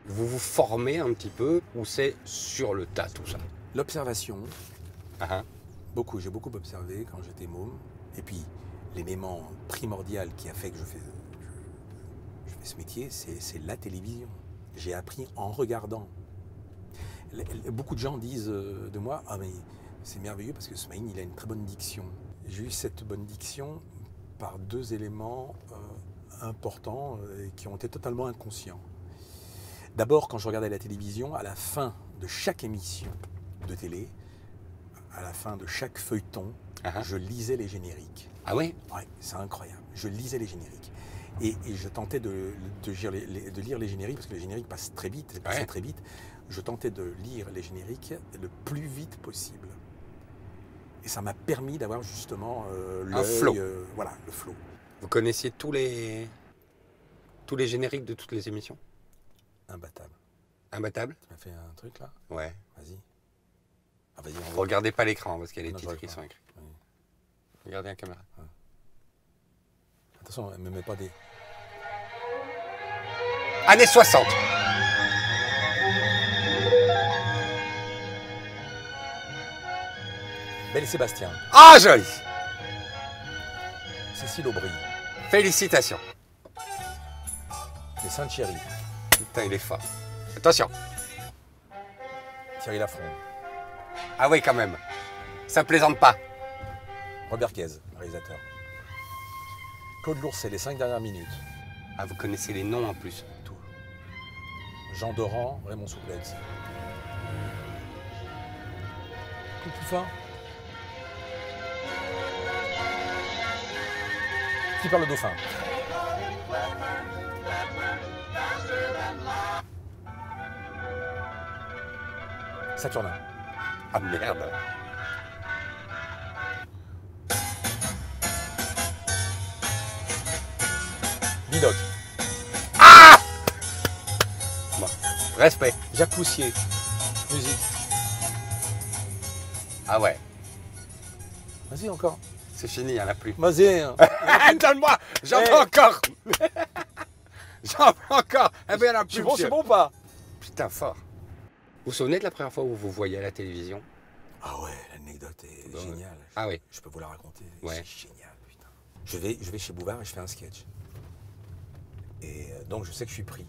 Vous vous formez un petit peu ou c'est sur le tas tout ça? L'observation, Ah, beaucoup, j'ai beaucoup observé quand j'étais môme. Et puis, l'élément primordial qui a fait que je fais ce métier, c'est la télévision. J'ai appris en regardant. Beaucoup de gens disent de moi, ah mais c'est merveilleux parce que Smaïn, il a une très bonne diction. J'ai eu cette bonne diction par deux éléments importants qui ont été totalement inconscients. D'abord, quand je regardais la télévision, à la fin de chaque émission de télé, à la fin de chaque feuilleton, je lisais les génériques. ah oui? Ouais, c'est incroyable. Je lisais les génériques. Et je tentais de lire les génériques, parce que les génériques passent très vite, passaient très vite. Je tentais de lire les génériques le plus vite possible. Et ça m'a permis d'avoir justement un flow. Voilà, le flow. Vous connaissiez tous les génériques de toutes les émissions? Imbattable. Imbattable? Tu m'as fait un truc là? Ouais. Vas-y. Ah, vas-y, on Regardez pas l'écran parce qu'il y a les Non, je titres qui regarde sont pas. écrits. Oui. Regardez la caméra. Attention, ne me mets pas des... Années 60. Belle et Sébastien. Ah, joli. Cécile Aubry. Félicitations. Les Saintes-Chéries. Putain, il est fort. Attention. Thierry Lafron. Ah oui, quand même. Ça plaisante pas. Robert Guez, réalisateur. Claude Lourcet, les 5 dernières minutes. Ah, vous connaissez les noms en plus. Tout. Jean Doran, Raymond Souplets. Coup plus fin. Qui parle le dauphin. Saturnin. Ah merde. Bidoc. Bon. Respect. Jacques Poussier. Musique. Ah ouais. Vas-y encore. C'est fini, il n'y en a plus. Vas-y. Donne-moi. J'en veux encore. J'en veux encore. Eh bien, il n'y en a plus. C'est bon, monsieur. c'est bon ou pas? Putain, fort. Vous vous souvenez de la première fois où vous voyez à la télévision? Ah ouais, l'anecdote est Bon, géniale. Ah oui. Je peux vous la raconter. Ouais. C'est génial, putain. Je vais chez Bouvard et je fais un sketch. Et donc je sais que je suis pris.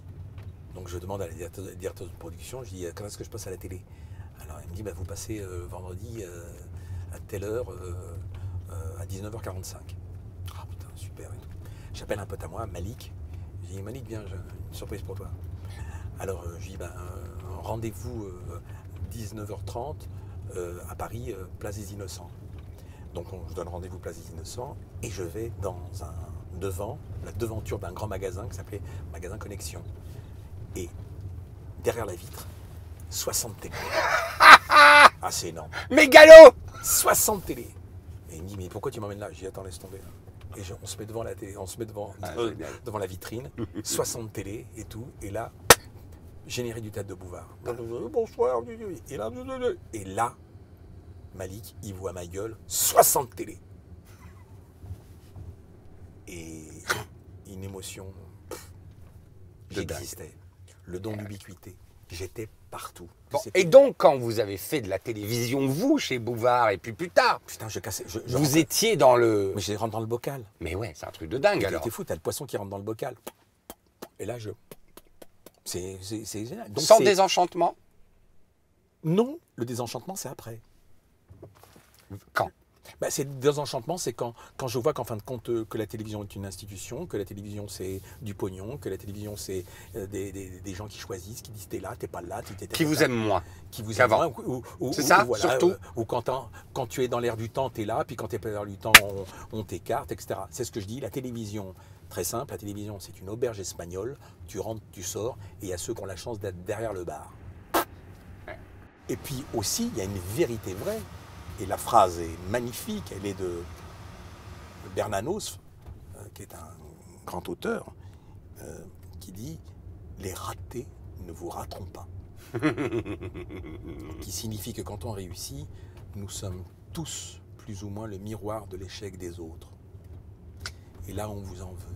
Donc je demande à la directeur de production, je dis quand est-ce que je passe à la télé? Alors il me dit bah, vous passez vendredi à telle heure à 19h45. Ah putain, super et tout. J'appelle un pote à moi, Malik. Je dis Malik, viens, j'ai une surprise pour toi. Alors je dis rendez-vous 19h30 à Paris, place des Innocents. Donc je donne rendez-vous place des Innocents et je vais devant la devanture d'un grand magasin qui s'appelait Magasin Connexion. Et derrière la vitre, 60 télés. Ah, c'est énorme. Mégalo. 60 télés. Et il me dit, mais pourquoi tu m'emmènes là? J'ai dit, attends, laisse tomber. Et on se met devant la télé, on se met devant la vitrine, 60 télés et tout. Et là, générique du Théâtre de Bouvard. Bonsoir. Et là, Malik, il voit ma gueule, 60 télés. Et une émotion, j'existais. Le don d'ubiquité. J'étais partout. Bon, et donc, quand vous avez fait de la télévision, vous, chez Bouvard, et puis plus tard, Putain, je cassais. vous étiez dans le... Mais je rentre dans le bocal. Mais ouais, c'est un truc de dingue, alors. T'es fou, t'as le poisson qui rentre dans le bocal. Et là, c'est génial. Donc, Sans désenchantement? Non, le désenchantement, c'est après. Quand? Bah, c'est le désenchantement, c'est quand je vois qu'en fin de compte, que la télévision est une institution, que la télévision c'est du pognon, que la télévision c'est des gens qui choisissent, qui disent t'es là, t'es pas là, Qui vous aime moins qui vous aime qu'avant. moins, C'est ça, voilà, surtout. ou quand tu es dans l'air du temps, t'es là, puis quand t'es pas dans l'air du temps, on t'écarte, etc. C'est ce que je dis, la télévision, très simple, la télévision c'est une auberge espagnole, tu rentres, tu sors, et il y a ceux qui ont la chance d'être derrière le bar. Et puis aussi, il y a une vérité vraie, et la phrase est magnifique, elle est de Bernanos, qui est un grand auteur, qui dit « Les ratés ne vous rateront pas ». Qui signifie que quand on réussit, nous sommes tous plus ou moins le miroir de l'échec des autres. Et là, on vous en veut.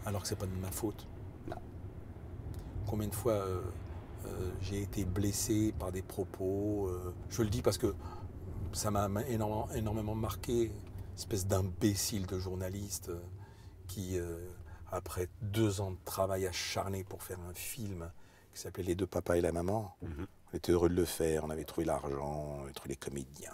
alors que c'est pas de ma faute. Non. Combien de fois j'ai été blessé par des propos, je le dis parce que ça m'a énormément marqué, espèce d'imbécile de journaliste qui, après 2 ans de travail acharné pour faire un film qui s'appelait Les deux papas et la maman, on était heureux de le faire, on avait trouvé l'argent, on avait trouvé les comédiens,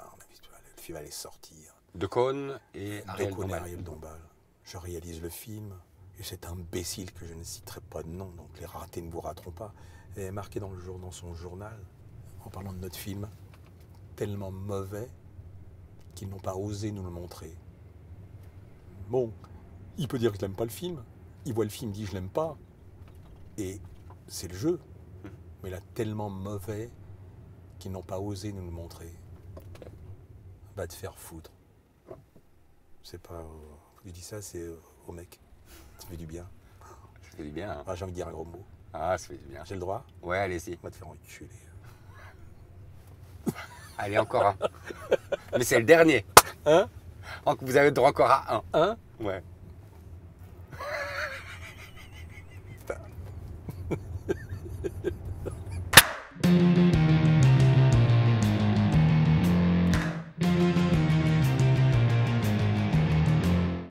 le film allait sortir. Decaune et Ariel Decaune et Dombal. Ariel Dombal. Je réalise le film, et cet imbécile que je ne citerai pas de nom, donc les ratés ne vous rateront pas, est marqué dans son journal, en parlant de notre film, tellement mauvais qu'ils n'ont pas osé nous le montrer. Bon, il peut dire que je n'aime pas le film, il voit le film, il dit je l'aime pas, et c'est le jeu, mais là tellement mauvais qu'ils n'ont pas osé nous le montrer. Va te faire foutre. C'est pas... je dis ça, c'est au mec. Ça fait du bien. Ça fait du bien. Hein. Ah, j'ai envie de dire un gros mot. Ah, ça fait du bien. J'ai le droit? Ouais, allez-y. On va te faire enculer. Allez, encore un. Mais c'est le dernier. Hein? Vous avez le droit encore à un. Hein? Ouais.